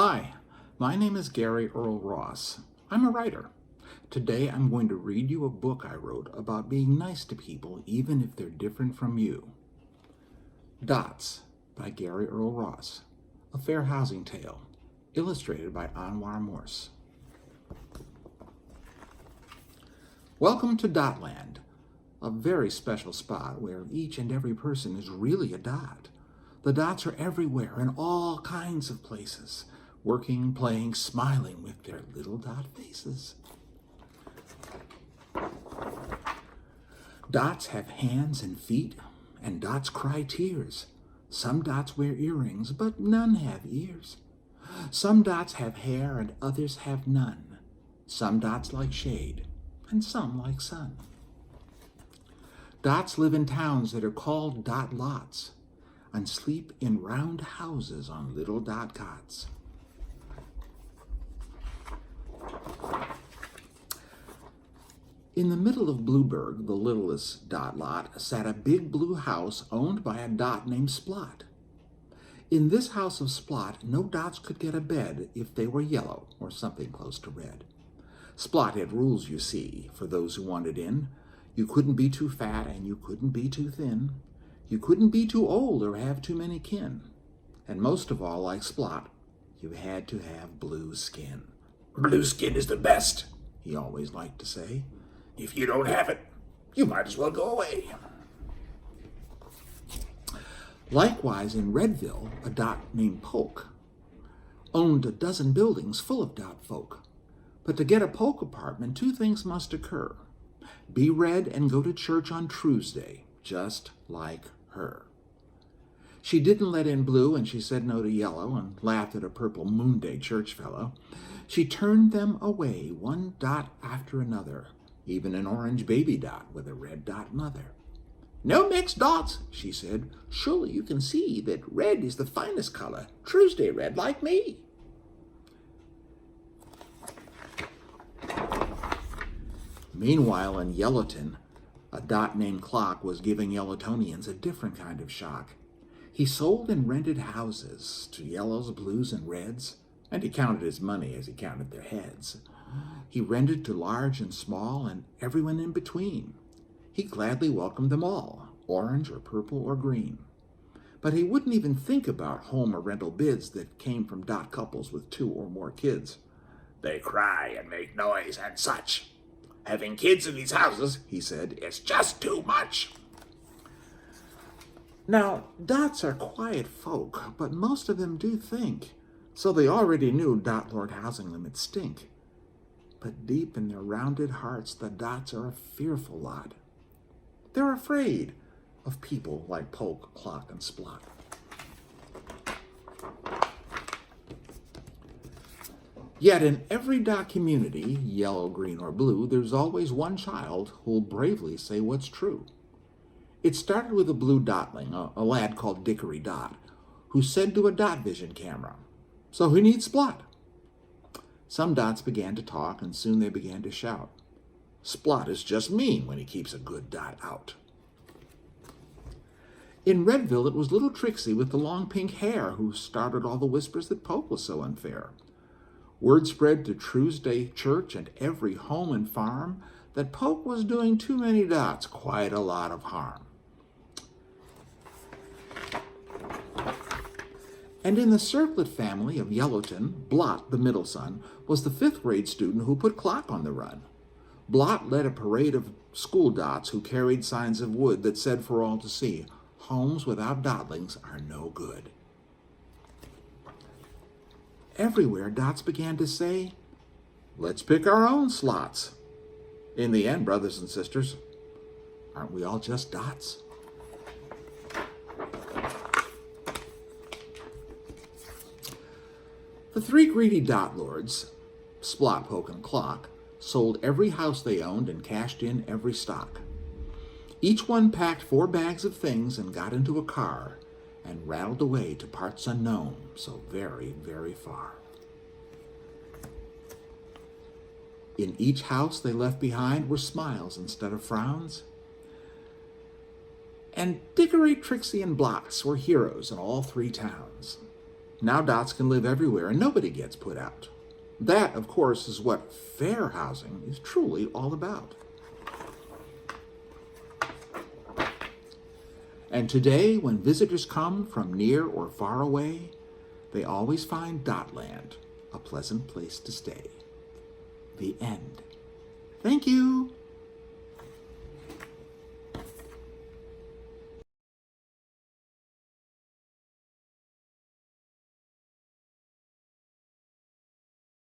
Hi, my name is Gary Earl Ross. I'm a writer. Today I'm going to read you a book I wrote about being nice to people even if they're different from you. Dots by Gary Earl Ross, a fair housing tale, illustrated by Anwar Morse. Welcome to Dotland, a very special spot where each and every person is really a dot. The dots are everywhere in all kinds of places, working, playing, smiling with their little dot faces. Dots have hands and feet, and dots cry tears. Some dots wear earrings, but none have ears. Some dots have hair and others have none. Some dots like shade, and some like sun. Dots live in towns that are called dot lots, and sleep in round houses on little dot cots. In the middle of Blueberg, the littlest dot lot, sat a big blue house owned by a dot named Splot. In this house of Splot, no dots could get a bed if they were yellow or something close to red. Splot had rules, you see, for those who wanted in. You couldn't be too fat and you couldn't be too thin. You couldn't be too old or have too many kin. And most of all, like Splot, you had to have blue skin. "Blue skin is the best," he always liked to say. "If you don't have it, you might as well go away." Likewise, in Redville, a dot named Polk owned a dozen buildings full of dot folk. But to get a Polk apartment, two things must occur. Be red and go to church on Tuesday, just like her. She didn't let in blue, and she said no to yellow, and laughed at a purple Moon Day church fellow. She turned them away, one dot after another, even an orange baby dot with a red dot mother. "No mixed dots," she said. "Surely you can see that red is the finest color, Tuesday red like me." Meanwhile, in Yellowton, a dot named Clock was giving Yellowtonians a different kind of shock. He sold and rented houses to yellows, blues, and reds, and he counted his money as he counted their heads. He rented to large and small and everyone in between. He gladly welcomed them all, orange or purple or green. But he wouldn't even think about home or rental bids that came from dot couples with 2 or more kids. "They cry and make noise and such. Having kids in these houses," he said, "is just too much." Now, dots are quiet folk, but most of them do think, so they already knew dot lord housing limits stink. But deep in their rounded hearts, the dots are a fearful lot. They're afraid of people like Polk, Clock, and Splot. Yet in every dot community, yellow, green, or blue, there's always one child who'll bravely say what's true. It started with a blue dotling, a lad called Dickory Dot, who said to a dot vision camera, "So who needs Splot?" Some dots began to talk, and soon they began to shout, "Splot is just mean when he keeps a good dot out." In Redville, it was little Trixie with the long pink hair who started all the whispers that Polk was so unfair. Word spread to Tuesday church and every home and farm that Polk was doing too many dots quite a lot of harm. And in the Circlet family of Yellowton, Blot, the middle son, was the 5th grade student who put Clock on the run. Blot led a parade of school dots who carried signs of wood that said for all to see, "Homes without dotlings are no good." Everywhere, dots began to say, "Let's pick our own slots." In the end, brothers and sisters, aren't we all just dots? The 3 greedy dot lords, Splot, Polk, and Clock, sold every house they owned and cashed in every stock. Each one packed 4 bags of things and got into a car and rattled away to parts unknown, so very, very far. In each house they left behind were smiles instead of frowns. And Dickory, Trixie, and Blots were heroes in all 3 towns. Now dots can live everywhere and nobody gets put out. That, of course, is what fair housing is truly all about. And today, when visitors come from near or far away, they always find Dotland a pleasant place to stay. The end. Thank you.